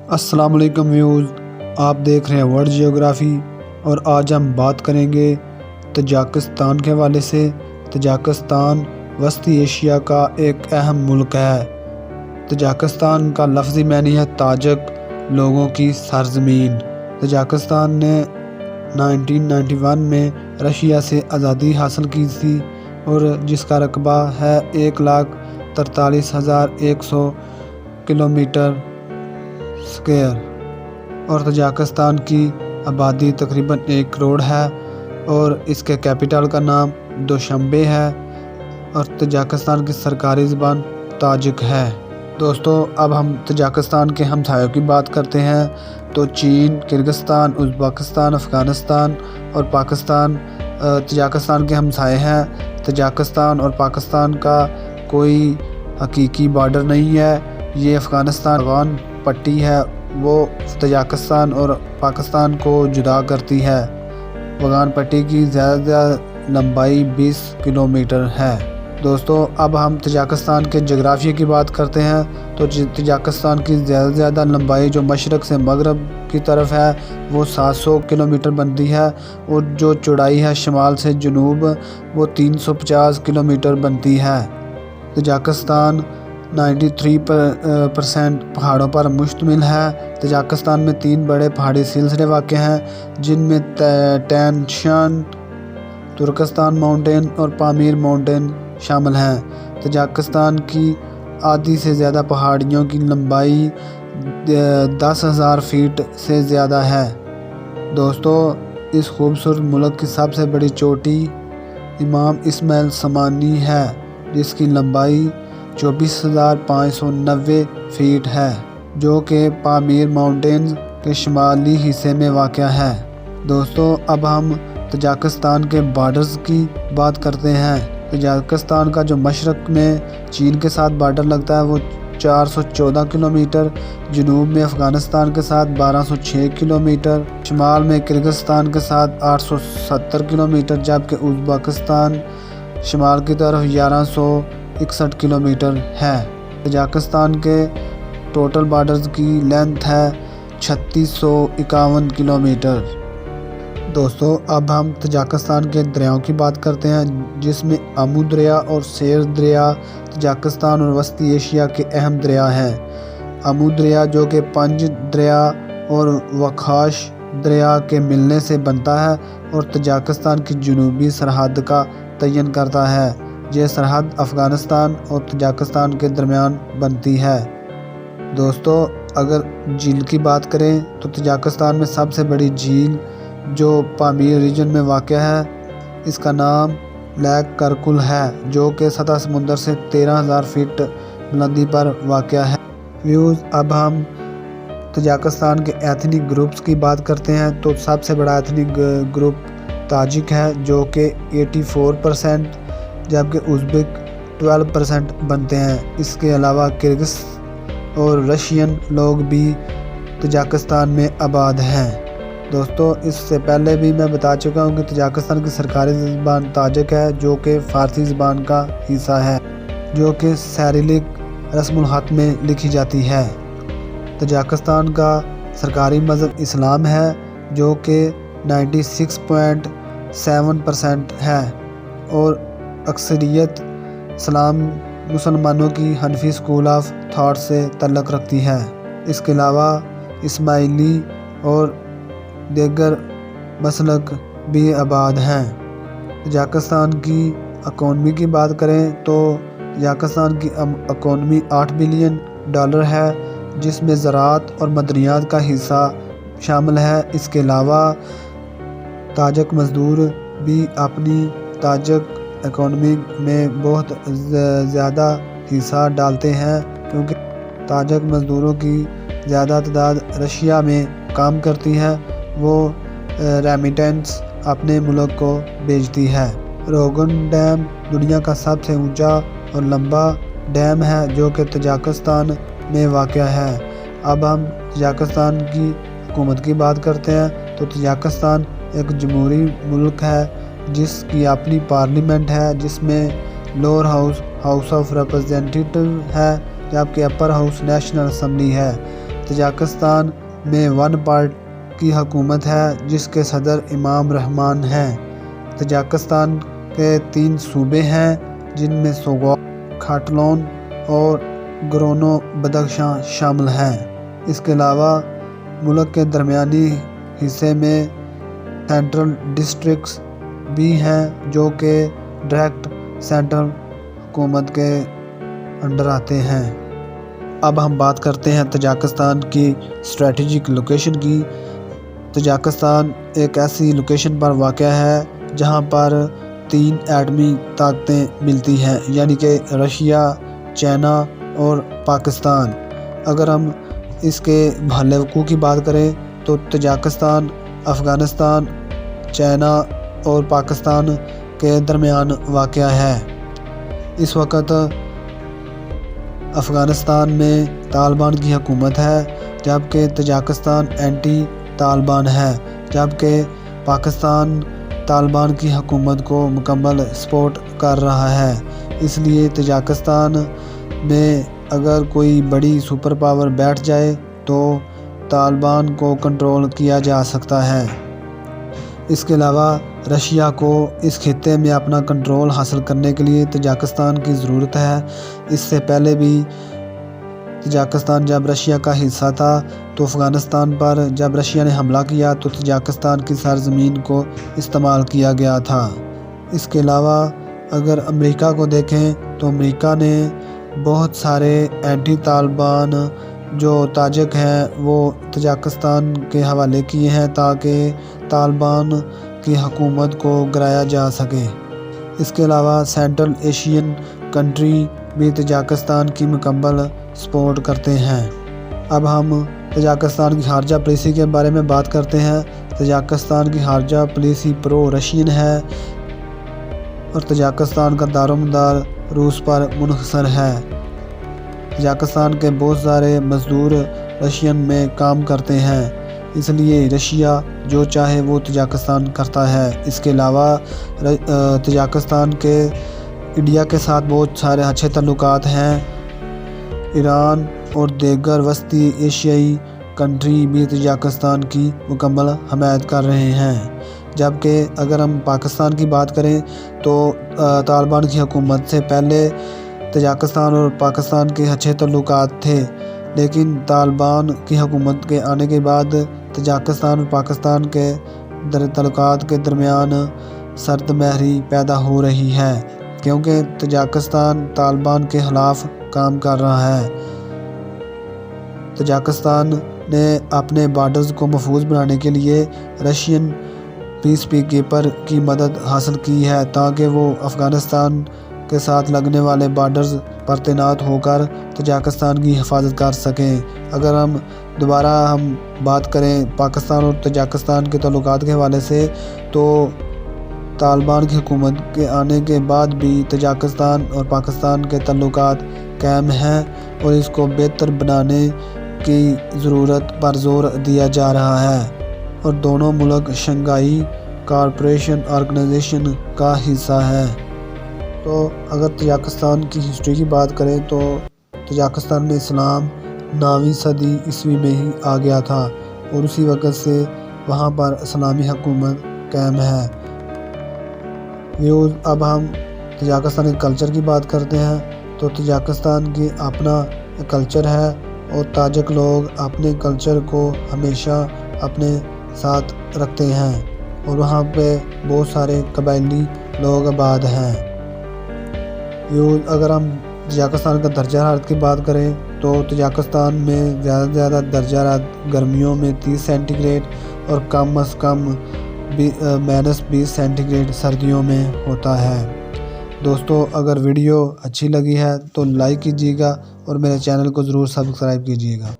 السلام علیکم ویوز، آپ دیکھ رہے ہیں ورلڈ جیوگرافی اور آج ہم بات کریں گے تاجکستان کے حوالے سے۔ تاجکستان وسطی ایشیا کا ایک اہم ملک ہے۔ تاجکستان کا لفظی معنی ہے تاجک لوگوں کی سرزمین۔ تاجکستان نے 1991 میں رشیا سے آزادی حاصل کی تھی اور جس کا رقبہ ہے 1,43,100 کلومیٹر اسکوائر اور تاجکستان کی آبادی تقریباً 1 کروڑ ہے اور اس کے کیپٹل کا نام دوشنبے ہے اور تاجکستان کی سرکاری زبان تاجک ہے۔ دوستو، اب ہم تاجکستان کے ہمسایوں کی بات کرتے ہیں تو چین، کرغزستان، ازبکستان، افغانستان اور پاکستان تاجکستان کے ہمسائے ہیں۔ تاجکستان اور پاکستان کا کوئی حقیقی بارڈر نہیں ہے۔ یہ افغان پٹی ہے، وہ تاجکستان اور پاکستان کو جدا کرتی ہے۔ افغان پٹی کی زیادہ لمبائی 20 کلومیٹر ہے۔ دوستو، اب ہم تاجکستان کے جغرافیے کی بات کرتے ہیں تو تاجکستان کی زیادہ لمبائی جو مشرق سے مغرب کی طرف ہے وہ 700 کلومیٹر بنتی ہے اور جو چوڑائی ہے شمال سے جنوب وہ 350 کلومیٹر بنتی ہے۔ تاجکستان 93% پہاڑوں پر مشتمل ہے۔ تاجکستان میں 3 بڑے پہاڑی سلسلے واقع ہیں جن میں تین شان، ترکستان ماؤنٹین اور پامیر ماؤنٹین شامل ہیں۔ تاجکستان کی آدھی سے زیادہ پہاڑیوں کی لمبائی 10,000 فیٹ سے زیادہ ہے۔ دوستو، اس خوبصورت ملک کی سب سے بڑی چوٹی امام اسماعیل سمانی ہے جس کی لمبائی 24,590 فیٹ ہے جو کہ پامیر ماؤنٹینز کے شمالی حصے میں واقع ہے۔ دوستو، اب ہم تاجکستان کے بارڈرز کی بات کرتے ہیں۔ تاجکستان کا جو مشرق میں چین کے ساتھ بارڈر لگتا ہے وہ 414 کلومیٹر، جنوب میں افغانستان کے ساتھ 1206 کلومیٹر، شمال میں کرغزستان کے ساتھ 870 کلومیٹر، جبکہ ازبکستان شمال کی طرف 1161 کلومیٹر ہے۔ تاجکستان کے ٹوٹل بارڈرز کی لینتھ ہے 3651 کلومیٹر۔ دوستو، اب ہم تاجکستان کے دریاؤں کی بات کرتے ہیں جس میں امو دریا اور سیر دریا تاجکستان اور وسطی ایشیا کے اہم دریا ہیں۔ امو دریا جو کہ پنج دریا اور وخاش دریا کے ملنے سے بنتا ہے اور تاجکستان کی جنوبی سرحد کا تعین کرتا ہے۔ یہ سرحد افغانستان اور تاجکستان کے درمیان بنتی ہے۔ دوستو، اگر جھیل کی بات کریں تو تاجکستان میں سب سے بڑی جھیل جو پامیر ریجن میں واقع ہے اس کا نام لیک کرکل ہے جو کہ سطح سمندر سے 13,000 فیٹ بلندی پر واقع ہے۔ ویوز، اب ہم تاجکستان کے ایتھنک گروپس کی بات کرتے ہیں تو سب سے بڑا ایتھنک گروپ تاجک ہے جو کہ 84%، جبکہ ازبک 12% بنتے ہیں۔ اس کے علاوہ کرغز اور رشین لوگ بھی تاجکستان میں آباد ہیں۔ دوستو، اس سے پہلے بھی میں بتا چکا ہوں کہ تاجکستان کی سرکاری زبان تاجک ہے جو کہ فارسی زبان کا حصہ ہے جو کہ سائرلک رسم الخط میں لکھی جاتی ہے۔ تاجکستان کا سرکاری مذہب اسلام ہے جو کہ 96.7% ہے اور اکثریت اسلام مسلمانوں کی حنفی اسکول آف تھاٹ سے تعلق رکھتی ہے۔ اس کے علاوہ اسماعیلی اور دیگر مسلک بھی آباد ہیں۔ تاجکستان کی اکانومی کی بات کریں تو تاجکستان کی اکانومی $8 بلین ہے جس میں زراعت اور معدنیات کا حصہ شامل ہے۔ اس کے علاوہ تاجک مزدور بھی اپنی تاجک اکانومی میں بہت زیادہ حصہ ڈالتے ہیں کیونکہ تاجک مزدوروں کی زیادہ تعداد رشیا میں کام کرتی ہے، وہ ریمیٹنس اپنے ملک کو بھیجتی ہے۔ روگن ڈیم دنیا کا سب سے اونچا اور لمبا ڈیم ہے جو کہ تاجکستان میں واقع ہے۔ اب ہم تاجکستان کی حکومت کی بات کرتے ہیں تو تاجکستان ایک جمہوری ملک ہے جس کی اپنی پارلیمنٹ ہے جس میں لوور ہاؤس آف ریپرزینٹیٹیو ہے جبکہ اپر ہاؤس نیشنل اسمبلی ہے۔ تاجکستان میں ون پارٹی کی حکومت ہے جس کے صدر امام رحمان ہیں۔ تاجکستان کے 3 صوبے ہیں جن میں سوگوار، کھاٹلون اور گورنو بدخشاں شامل ہیں۔ اس کے علاوہ ملک کے درمیانی حصے میں سینٹرل ڈسٹرکٹس بھی ہیں جو کہ ڈائریکٹ سینٹرل حکومت کے انڈر آتے ہیں۔ اب ہم بات کرتے ہیں تاجکستان کی اسٹریٹجک لوکیشن کی۔ تاجکستان ایک ایسی لوکیشن پر واقع ہے جہاں پر 3 ایٹمی طاقتیں ملتی ہیں، یعنی کہ رشیا، چائنا اور پاکستان۔ اگر ہم اس کے محل وقوع کی بات کریں تو تاجکستان افغانستان، چائنا اور پاکستان کے درمیان واقع ہے۔ اس وقت افغانستان میں طالبان کی حکومت ہے جبکہ تاجکستان اینٹی طالبان ہے، جبکہ پاکستان طالبان کی حکومت کو مکمل سپورٹ کر رہا ہے۔ اس لیے تاجکستان میں اگر کوئی بڑی سپر پاور بیٹھ جائے تو طالبان کو کنٹرول کیا جا سکتا ہے۔ اس کے علاوہ رشیا کو اس خطے میں اپنا کنٹرول حاصل کرنے کے لیے تاجکستان کی ضرورت ہے۔ اس سے پہلے بھی تاجکستان جب رشیا کا حصہ تھا تو افغانستان پر جب رشیا نے حملہ کیا تو تاجکستان کی سرزمین کو استعمال کیا گیا تھا۔ اس کے علاوہ اگر امریکہ کو دیکھیں تو امریکہ نے بہت سارے اینٹی طالبان جو تاجک ہیں وہ تاجکستان کے حوالے کیے ہیں تاکہ طالبان کی حکومت کو گرایا جا سکے۔ اس کے علاوہ سینٹرل ایشین کنٹری بھی تاجکستان کی مکمل سپورٹ کرتے ہیں۔ اب ہم تاجکستان کی خارجہ پالیسی کے بارے میں بات کرتے ہیں۔ تاجکستان کی خارجہ پالیسی پرو رشین ہے اور تاجکستان کا دارومدار روس پر منحصر ہے۔ تاجکستان کے بہت سارے مزدور رشین میں کام کرتے ہیں، اس لیے رشیا جو چاہے وہ تاجکستان کرتا ہے۔ اس کے علاوہ تاجکستان کے انڈیا کے ساتھ بہت سارے اچھے تعلقات ہیں۔ ایران اور دیگر وسطی ایشیائی کنٹری بھی تاجکستان کی مکمل حمایت کر رہے ہیں۔ جبکہ اگر ہم پاکستان کی بات کریں تو طالبان کی حکومت سے پہلے تاجکستان اور پاکستان کے اچھے تعلقات تھے، لیکن طالبان کی حکومت کے آنے کے بعد تاجکستان اور پاکستان کے تعلقات کے درمیان سرد مہری پیدا ہو رہی ہے کیونکہ تاجکستان طالبان کے خلاف کام کر رہا ہے۔ تاجکستان نے اپنے بارڈرز کو محفوظ بنانے کے لیے رشین پیس کیپر کی مدد حاصل کی ہے تاکہ وہ افغانستان کے ساتھ لگنے والے بارڈرز پر تعینات ہو کر تاجکستان کی حفاظت کر سکیں۔ اگر ہم دوبارہ بات کریں پاکستان اور تاجکستان کے تعلقات کے حوالے سے تو طالبان کی حکومت کے آنے کے بعد بھی تاجکستان اور پاکستان کے تعلقات قائم ہیں اور اس کو بہتر بنانے کی ضرورت پر زور دیا جا رہا ہے، اور دونوں ملک شنگھائی کارپوریشن آرگنائزیشن کا حصہ ہیں۔ تو اگر تاجکستان کی ہسٹری کی بات کریں تو تاجکستان میں اسلام 9ویں صدی عیسوی میں ہی آ گیا تھا اور اسی وقت سے وہاں پر اسلامی حکومت قائم ہے۔ اب ہم تاجکستان کے کلچر کی بات کرتے ہیں تو تاجکستان کی اپنا کلچر ہے اور تاجک لوگ اپنے کلچر کو ہمیشہ اپنے ساتھ رکھتے ہیں اور وہاں پہ بہت سارے قبائلی لوگ آباد ہیں۔ اگر ہم تاجکستان کا درجہ حرارت کی بات کریں تو تاجکستان میں زیادہ سے زیادہ درجہ حرارت گرمیوں میں 30 سینٹی گریڈ اور کم از کم -20 سینٹی گریڈ سردیوں میں ہوتا ہے۔ دوستو اگر ویڈیو اچھی لگی ہے تو لائک کیجیے گا اور میرے چینل کو ضرور سبسکرائب کیجیے گا۔